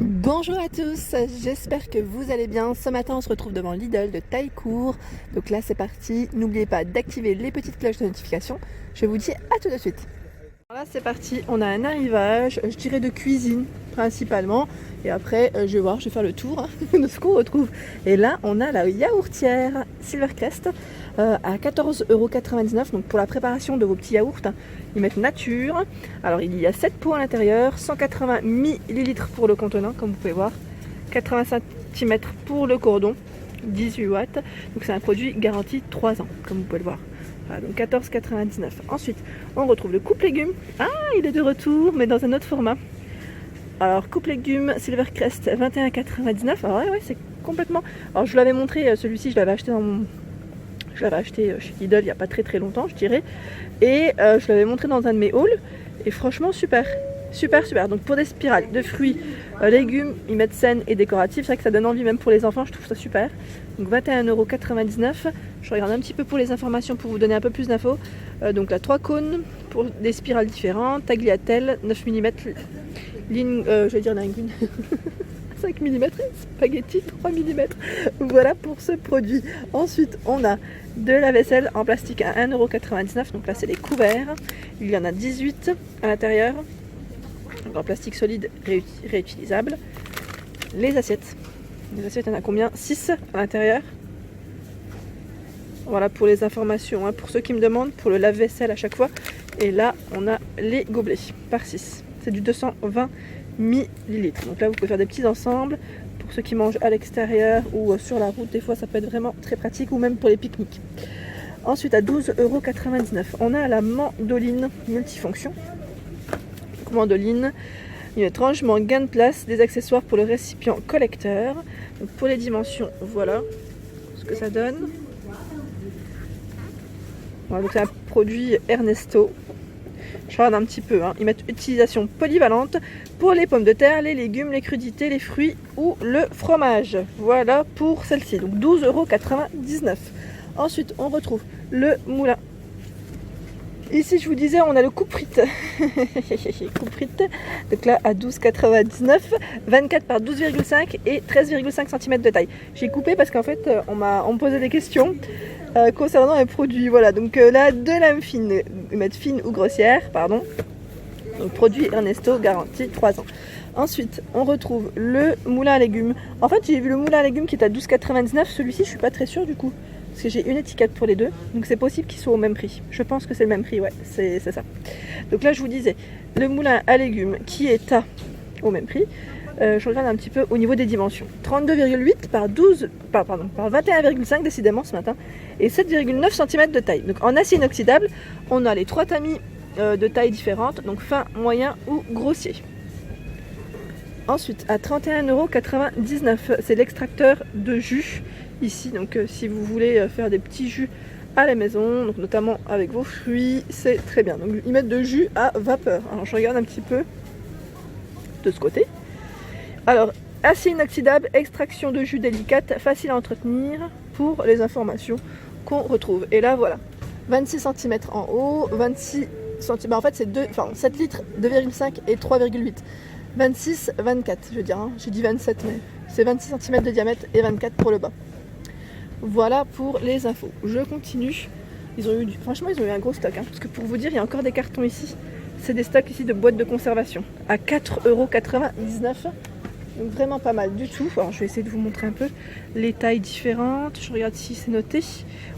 Bonjour à tous, j'espère que vous allez bien. Ce matin on se retrouve devant Lidl de Taillecourt. Donc là c'est parti, n'oubliez pas d'activer les petites cloches de notification. Je vous dis à tout de suite. Alors là c'est parti, on a un arrivage, je dirais de cuisine principalement. Et après je vais voir, je vais faire le tour de ce qu'on retrouve. Et là on a la yaourtière Silvercrest à 14,99 €. Donc pour la préparation de vos petits yaourts, ils mettent nature. Alors il y a 7 pots à l'intérieur, 180 ml pour le contenant comme vous pouvez voir, 80 cm pour le cordon, 18 watts. Donc c'est un produit garanti 3 ans comme vous pouvez le voir. Voilà, donc 14,99 €. Ensuite on retrouve le coupe légumes. Ah, il est de retour mais dans un autre format. Alors coupe légumes Silvercrest 21,99 €. Alors ouais, c'est complètement... Alors je vous l'avais montré, celui-ci je l'avais acheté chez Lidl il n'y a pas très longtemps je dirais. Et je l'avais montré dans un de mes hauls. Et franchement super. Super. Donc pour des spirales de fruits, légumes, ils mettent saines et décoratives. C'est vrai que ça donne envie même pour les enfants, je trouve ça super. Donc 21,99 €. Je regarde un petit peu pour les informations pour vous donner un peu plus d'infos. Donc là 3 cônes pour des spirales différentes. Tagliatelle 9 mm. Ligne, je vais dire linguine. 5 mm, spaghetti 3 mm. Voilà pour ce produit. Ensuite on a de la vaisselle en plastique à 1,99 €. Donc là c'est les couverts. Il y en a 18 à l'intérieur. En plastique solide réutilisable. Les assiettes. Les assiettes, il y en a combien? 6 à l'intérieur. Voilà pour les informations, hein, pour ceux qui me demandent, pour le lave-vaisselle à chaque fois. Et là, on a les gobelets par 6. C'est du 220 ml. Donc là, vous pouvez faire des petits ensembles. Pour ceux qui mangent à l'extérieur ou sur la route, des fois, ça peut être vraiment très pratique. Ou même pour les pique-niques. Ensuite, à 12,99 €, on a la mandoline multifonction. Mandoline, une rangement, gain de place, des accessoires pour le récipient collecteur. Donc pour les dimensions, voilà ce que ça donne. Voilà, donc c'est un produit Ernesto. Je regarde un petit peu, hein. Ils mettent utilisation polyvalente pour les pommes de terre, les légumes, les crudités, les fruits ou le fromage. Voilà pour celle-ci, donc 12,99 €. Ensuite on retrouve le moulin. Ici, je vous disais, on a le coupe frites. Coupe frites. Donc là, à 12,99 €, 24 par 12,5 et 13,5 cm de taille. J'ai coupé parce qu'en fait, on me posait des questions concernant les produits. Voilà, donc là, de lame fine, mettre fine ou grossière, pardon. Donc produit Ernesto, garantie 3 ans. Ensuite, on retrouve le moulin à légumes. En fait, j'ai vu le moulin à légumes qui est à 12,99 €. Celui-ci, je suis pas très sûre du coup. Parce que j'ai une étiquette pour les deux, donc c'est possible qu'ils soient au même prix. Je pense que c'est le même prix, ouais, c'est ça. Donc là je vous disais, le moulin à légumes qui est au même prix. Je regarde un petit peu au niveau des dimensions. 32,8 par 21,5 décidément ce matin, et 7,9 cm de taille. Donc en acier inoxydable, on a les 3 tamis de taille différentes, donc fin, moyen ou grossier. Ensuite, à 31,99 €, c'est l'extracteur de jus. Ici, donc si vous voulez faire des petits jus à la maison, donc notamment avec vos fruits, c'est très bien. Donc ils mettent de jus à vapeur. Alors je regarde un petit peu de ce côté. Alors, acier inoxydable, extraction de jus délicate, facile à entretenir, pour les informations qu'on retrouve. Et là voilà, 26 cm en haut, 26 cm, en fait c'est 7 litres, 2,5 et 3,8. 26, 24 je veux dire, hein. J'ai dit 27 mais c'est 26 cm de diamètre et 24 pour le bas. Voilà pour les infos. Je continue. Franchement, ils ont eu un gros stock, hein, parce que pour vous dire, il y a encore des cartons ici. C'est des stocks ici de boîtes de conservation à 4,99 €. Donc vraiment pas mal du tout. Alors je vais essayer de vous montrer un peu les tailles différentes. Je regarde si c'est noté.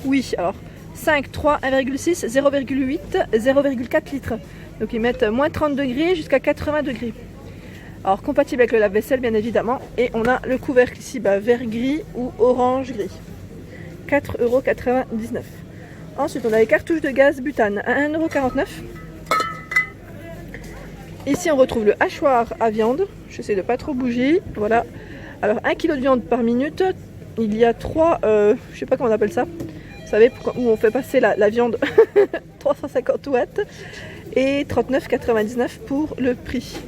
Oui, alors 5, 3, 1,6, 0,8, 0,4 litres. Donc ils mettent moins 30 degrés jusqu'à 80 degrés. Alors compatible avec le lave-vaisselle bien évidemment. Et on a le couvercle ici vert gris ou orange gris. 4,99 €. Ensuite on a les cartouches de gaz butane à 1,49 €. Ici on retrouve le hachoir à viande. J'essaie de pas trop bouger. Voilà. Alors 1 kg de viande par minute. Il y a 3, je sais pas comment on appelle ça. Vous savez où on fait passer la viande. 350 watts. Et 39,99 € pour le prix.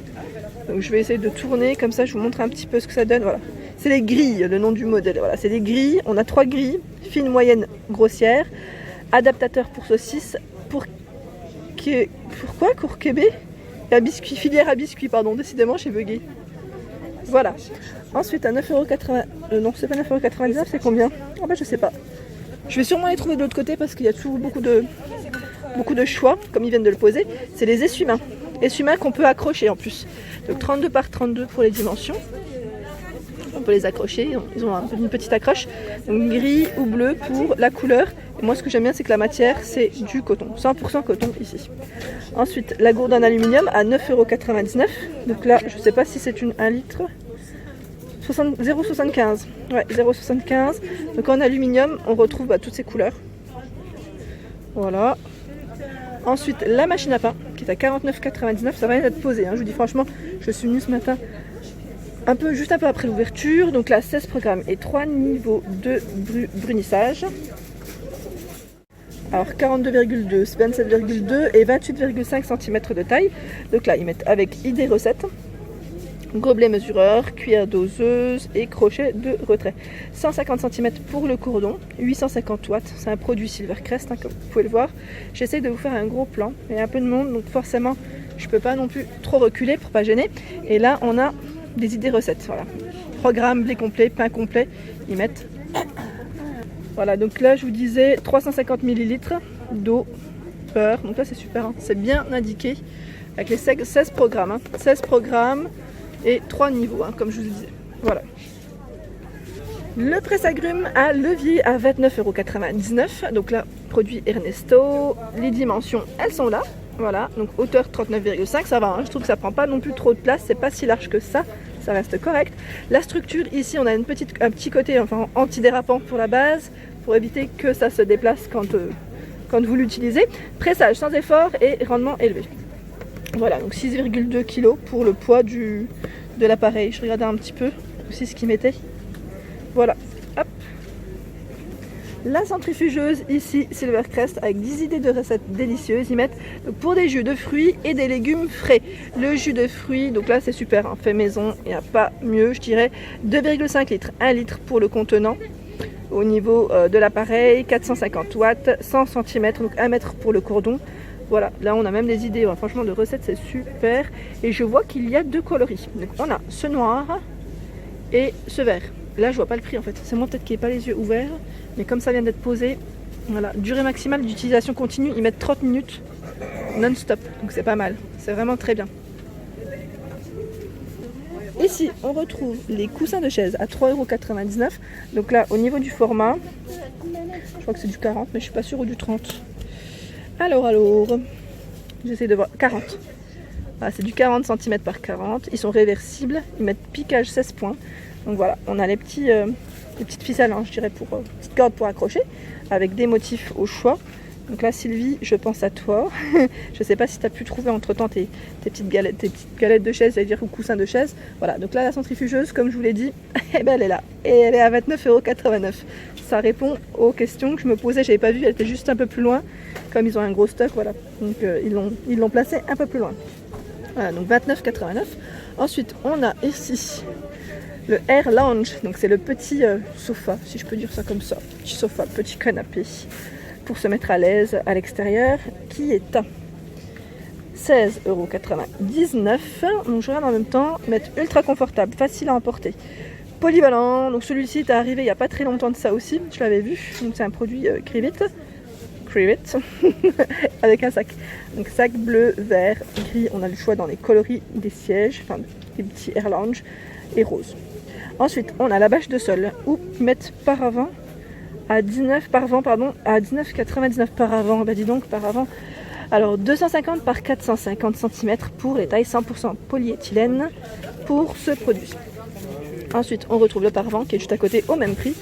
Donc je vais essayer de tourner comme ça, je vous montre un petit peu ce que ça donne. Voilà. C'est les grilles, le nom du modèle. Voilà, c'est des grilles. On a 3 grilles, fine, moyenne, grossière. Adaptateur pour saucisse, pour quoi? Courquebé et à biscuit, filière à biscuit, pardon, décidément j'ai bugué. Voilà. Ensuite à 9,80 €. Non, c'est pas 9,99 €, c'est combien? Ah bah je sais pas. Je vais sûrement les trouver de l'autre côté parce qu'il y a toujours beaucoup de choix, comme ils viennent de le poser. C'est les essuie-mains. Essuie-mains qu'on peut accrocher en plus. Donc 32 par 32 pour les dimensions. On peut les accrocher, ils ont une petite accroche. Donc gris ou bleu pour la couleur. Et moi ce que j'aime bien c'est que la matière c'est du coton, 100% coton ici. Ensuite la gourde en aluminium à 9,99 €. Donc là je sais pas si c'est une 1 litre. 0,75. Ouais, 0,75. Donc en aluminium on retrouve toutes ces couleurs. Voilà. Ensuite la machine à pain qui est à 49,99 €. Ça va être posé, hein. Je vous dis franchement, je suis venue ce matin juste un peu après l'ouverture. Donc là 16 programmes et 3 niveaux de brunissage. Alors 42,2, 27,2 et 28,5 cm de taille. Donc là ils mettent avec idée recette, gobelet mesureur, cuillère doseuse et crochet de retrait. 150 cm pour le cordon, 850 watts. C'est un produit Silvercrest, hein, comme vous pouvez le voir. J'essaie de vous faire un gros plan. Il y a un peu de monde, donc forcément je peux pas non plus trop reculer pour pas gêner. Et là on a des idées recettes. Voilà. Programme, blé complet, pain complet. Ils mettent. Voilà, donc là je vous disais 350 ml d'eau, beurre. Donc là c'est super, hein. C'est bien indiqué avec les 16 programmes. Hein. 16 programmes et 3 niveaux, hein, comme je vous disais. Voilà. Le presse-agrumes à levier à 29,99 €. Donc là, produit Ernesto. Les dimensions, elles sont là. Voilà, donc hauteur 39,5, ça va, hein. Je trouve que ça prend pas non plus trop de place, c'est pas si large que ça reste correct. La structure, ici on a un petit côté antidérapant pour la base, pour éviter que ça se déplace quand vous l'utilisez. Pressage sans effort et rendement élevé. Voilà, donc 6,2 kg pour le poids de l'appareil. Je regardais un petit peu aussi ce qu'il mettait. Voilà, hop. La centrifugeuse ici Silvercrest avec 10 idées de recettes délicieuses. Ils mettent pour des jus de fruits et des légumes frais. Le jus de fruits, donc là c'est super, hein, fait maison, il n'y a pas mieux je dirais. 2,5 litres, 1 litre pour le contenant. Au niveau de l'appareil, 450 watts, 100 cm, donc 1 mètre pour le cordon. Voilà, là on a même des idées, franchement de recettes c'est super. Et je vois qu'il y a 2 coloris. Donc on a ce noir et ce vert. Là je vois pas le prix en fait, c'est moi peut-être qui n'ai pas les yeux ouverts. Mais comme ça vient d'être posé, voilà, durée maximale d'utilisation continue, ils mettent 30 minutes non-stop. Donc c'est pas mal, c'est vraiment très bien. Ici, on retrouve les coussins de chaise à 3,99 €. Donc là, au niveau du format, je crois que c'est du 40, mais je suis pas sûre, ou du 30. Alors, j'essaie de voir, 40. Voilà, c'est du 40 cm par 40. Ils sont réversibles, ils mettent piquage 16 points. Donc voilà, on a les petites ficelles, hein, je dirais, petites cordes pour accrocher, avec des motifs au choix. Donc là, Sylvie, je pense à toi. Je ne sais pas si tu as pu trouver entre-temps tes petites galettes de chaise, c'est-à-dire ou coussins de chaise. Voilà, donc là, la centrifugeuse, comme je vous l'ai dit, eh ben, elle est là. Et elle est à 29,89 €. Ça répond aux questions que je me posais, je n'avais pas vu, elle était juste un peu plus loin. Comme ils ont un gros stock, voilà. Donc ils l'ont placé un peu plus loin. Voilà, donc 29,89 €. Ensuite, on a ici le Air Lounge, donc c'est le petit sofa, si je peux dire ça comme ça. Petit sofa, petit canapé, pour se mettre à l'aise à l'extérieur, qui est à 16,99 €. Donc je regarde en même temps, mettre ultra confortable, facile à emporter. Polyvalent, donc celui-ci est arrivé il n'y a pas très longtemps de ça aussi, je l'avais vu, donc c'est un produit Crevit, avec un sac. Donc sac bleu, vert, gris, on a le choix dans les coloris des sièges, enfin des petits Air Lounge, et rose. Ensuite, on a la bâche de sol, où ils mettent paravent à 19,99 € paravent. Bah dis donc, paravent. Alors 250 par 450 cm pour les tailles 100% polyéthylène pour ce produit. Ensuite, on retrouve le paravent qui est juste à côté au même prix.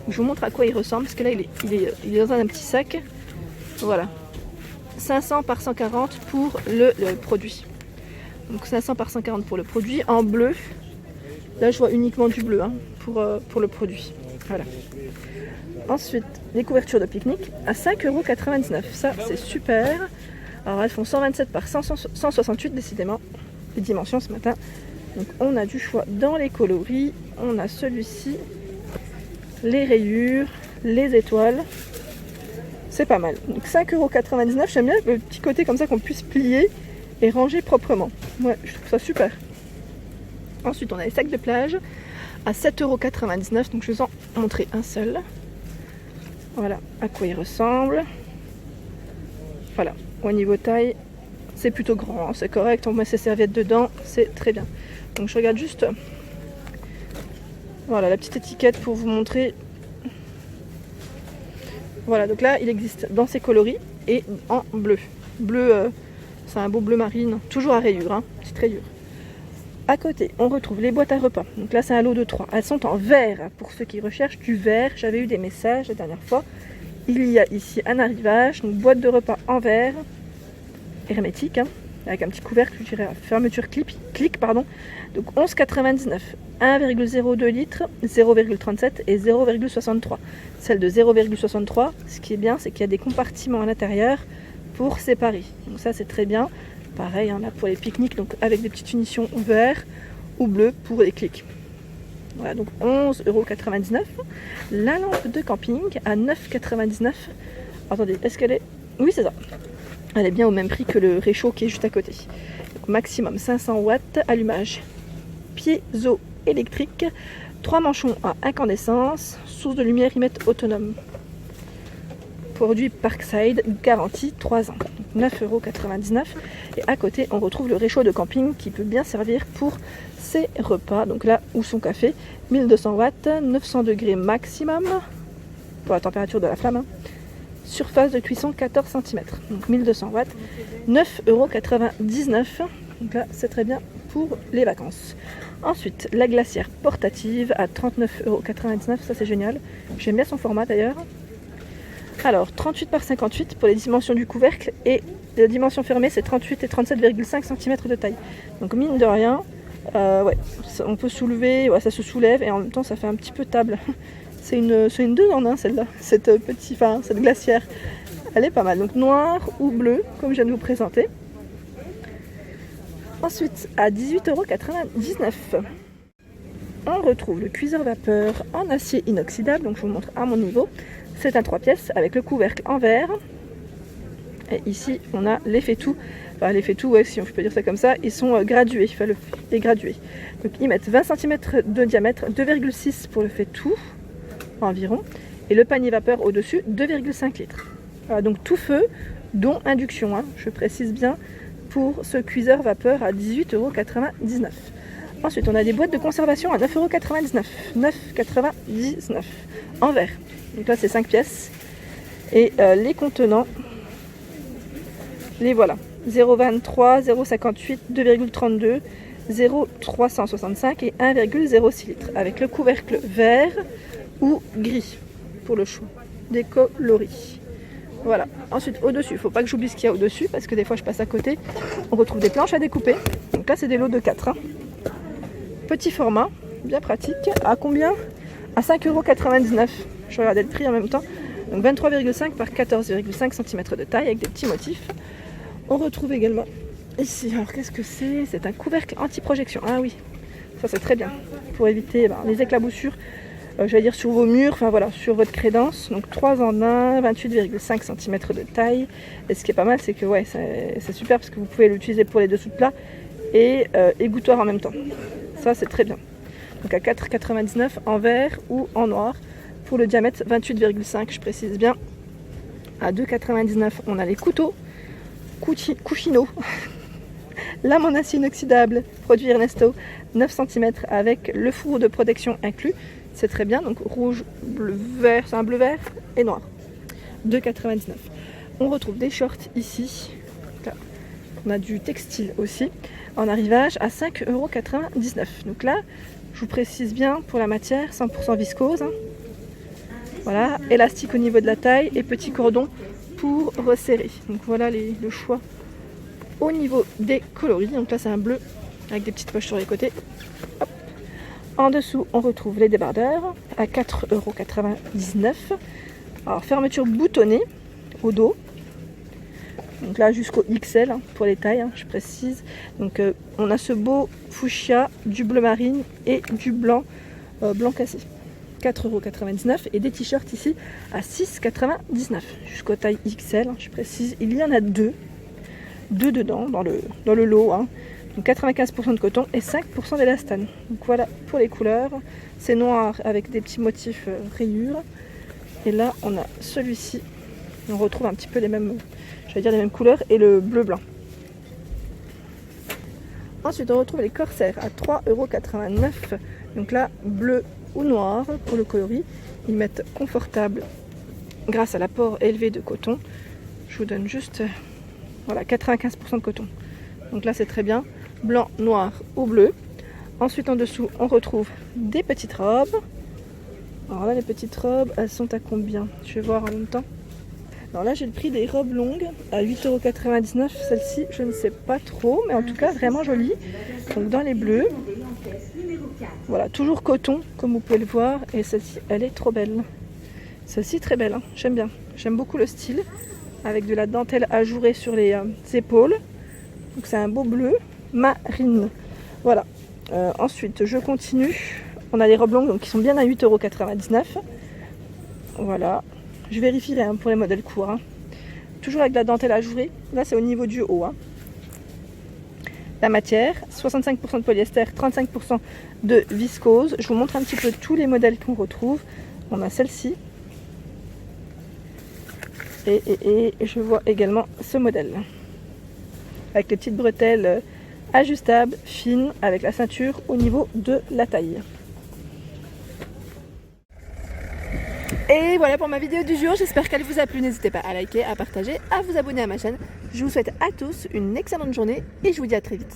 Je vous montre à quoi il ressemble, parce que là, il est dans un petit sac. Voilà. 500 par 140 pour le produit. Donc 500 par 140 pour le produit en bleu. Là, je vois uniquement du bleu, hein, pour le produit. Voilà. Ensuite, les couvertures de pique-nique à 5,99 €. Ça, c'est super. Alors, elles font 127 par 168, décidément, les dimensions ce matin. Donc, on a du choix dans les coloris. On a celui-ci, les rayures, les étoiles. C'est pas mal. Donc, 5,99 €. J'aime bien le petit côté comme ça qu'on puisse plier et ranger proprement. Ouais, je trouve ça super. Ensuite, on a les sacs de plage à 7,99 €. Donc je vais vous en montrer un seul. Voilà à quoi il ressemble. Voilà, au niveau taille, c'est plutôt grand, c'est correct. On met ses serviettes dedans, c'est très bien. Donc je regarde juste, voilà, la petite étiquette pour vous montrer. Voilà, donc là, il existe dans ses coloris et en bleu. Bleu, c'est un beau bleu marine, toujours à rayures, hein, petite rayure. À côté, on retrouve les boîtes à repas. Donc là, c'est un lot de 3. Elles sont en vert, pour ceux qui recherchent du vert. J'avais eu des messages la dernière fois. Il y a ici un arrivage, une boîte de repas en verre, hermétique, hein, avec un petit couvercle, je dirais, fermeture clic, pardon. Donc 11,99 €, 1,02 litres, 0,37 et 0,63. Celle de 0,63, ce qui est bien, c'est qu'il y a des compartiments à l'intérieur pour séparer. Donc ça, c'est très bien. Pareil, hein, là pour les pique-niques, donc avec des petites finitions vert ou bleu pour les clics. Voilà, donc 11,99 €. La lampe de camping à 9,99 €. Attendez, est-ce qu'elle est... Oui, c'est ça. Elle est bien au même prix que le réchaud qui est juste à côté. Donc, maximum 500 watts, allumage piézo-électrique, 3 manchons à incandescence, source de lumière IMET autonome. Produit Parkside, garantie 3 ans. 9,99 €. Et à côté, on retrouve le réchaud de camping qui peut bien servir pour ses repas. Donc là, ou son café, 1200 watts, 900 degrés maximum pour la température de la flamme. Hein. Surface de cuisson 14 cm. Donc 1200 watts, 9,99 €. Donc là, c'est très bien pour les vacances. Ensuite, la glacière portative à 39,99 €. Ça, c'est génial. J'aime bien son format d'ailleurs. Alors, 38 par 58 pour les dimensions du couvercle et la dimension fermée, c'est 38 et 37,5 cm de taille. Donc, mine de rien, ouais, on peut soulever, ouais, ça se soulève et en même temps, ça fait un petit peu table. C'est une 2 en 1 celle-là, cette glacière. Elle est pas mal. Donc, noir ou bleu, comme je viens de vous présenter. Ensuite, à 18,99 €, on retrouve le cuiseur vapeur en acier inoxydable. Donc, je vous montre à mon niveau. C'est un 3 pièces avec le couvercle en verre. Et ici, on a les fétous. Enfin, les fétous, ouais, si on peut dire ça comme ça, ils sont gradués. Enfin, les gradués. Donc, ils mettent 20 cm de diamètre, 2,6 pour le fétou environ. Et le panier vapeur au-dessus, 2,5 litres. Voilà, donc, tout feu, dont induction. Hein, je précise bien pour ce cuiseur vapeur à 18,99 €. Ensuite, on a des boîtes de conservation à 9,99 €. 9,99 € en verre. Donc là, c'est 5 pièces. Et les contenants, les voilà. 0,23, 0,58, 2,32, 0,365 et 1,06 litres. Avec le couvercle vert ou gris pour le choix des coloris. Voilà. Ensuite, au-dessus, il ne faut pas que j'oublie ce qu'il y a au-dessus parce que des fois, je passe à côté. On retrouve des planches à découper. Donc là, c'est des lots de 4. Hein. Petit format, bien pratique. À combien? À 5,99 €. Je regardais le prix en même temps. Donc 23,5 par 14,5 cm de taille avec des petits motifs. On retrouve également ici, alors qu'est-ce que c'est? C'est un couvercle anti-projection. Ah oui, ça c'est très bien. Pour éviter les éclaboussures, je vais dire sur vos murs, enfin voilà, sur votre crédence. Donc 3 en 1, 28,5 cm de taille. Et ce qui est pas mal, c'est que ouais, c'est super parce que vous pouvez l'utiliser pour les dessous de plat et égouttoir en même temps. Ça c'est très bien. Donc à 4,99 € en vert ou en noir. Pour le diamètre 28,5, je précise bien. À 2,99 €, on a les couteaux Cucino. Lame en acier inoxydable, produit Ernesto, 9 cm avec le four de protection inclus. C'est très bien, donc rouge, bleu, vert, c'est un bleu vert et noir. 2,99 €. On retrouve des shorts ici. Là, on a du textile aussi. En arrivage à 5,99 €. Donc là, je vous précise bien pour la matière, 100% viscose. Hein. Voilà, élastique au niveau de la taille et petit cordon pour resserrer. Donc voilà le choix au niveau des coloris. Donc là, c'est un bleu avec des petites poches sur les côtés. Hop. En dessous, on retrouve les débardeurs à 4,99 €. Alors, fermeture boutonnée au dos. Donc là, jusqu'au XL hein, pour les tailles, hein, je précise. Donc on a ce beau fuchsia, du bleu marine et du blanc, blanc cassé. 4,99 € et des t-shirts ici à 6,99 € jusqu'aux tailles XL, hein, je précise. Il y en a deux dedans dans le lot. Hein. Donc 95% de coton et 5% d'élastane. Donc voilà pour les couleurs. C'est noir avec des petits motifs rayures. Et là on a celui-ci. On retrouve un petit peu les mêmes, les mêmes couleurs et le bleu blanc. Ensuite on retrouve les corsaires à 3,89 €. Donc là bleu ou noir pour le coloris. Ils mettent confortable grâce à l'apport élevé de coton. Je vous donne juste voilà 95% de coton. Donc là c'est très bien. Blanc, noir ou bleu. Ensuite en dessous on retrouve des petites robes. Alors là les petites robes elles sont à combien? Je vais voir en même temps. Alors là j'ai le prix des robes longues à 8,99 €. Celle-ci je ne sais pas trop, mais en tout cas vraiment jolie. Donc dans les bleus. Voilà, toujours coton comme vous pouvez le voir. Et celle-ci elle est trop belle. Celle-ci très belle, hein. J'aime bien. J'aime beaucoup le style. Avec de la dentelle ajourée sur les épaules. Donc c'est un beau bleu marine. Voilà. Ensuite je continue. On a les robes longues donc, qui sont bien à 8,99 €. Voilà. Je vérifierai hein, pour les modèles courts. Hein. Toujours avec de la dentelle ajourée. Là c'est au niveau du haut. Hein. La matière, 65% de polyester, 35% de viscose. Je vous montre un petit peu tous les modèles qu'on retrouve. On a celle-ci. Et je vois également ce modèle. Avec les petites bretelles ajustables, fines, avec la ceinture au niveau de la taille. Et voilà pour ma vidéo du jour, j'espère qu'elle vous a plu. N'hésitez pas à liker, à partager, à vous abonner à ma chaîne. Je vous souhaite à tous une excellente journée et je vous dis à très vite.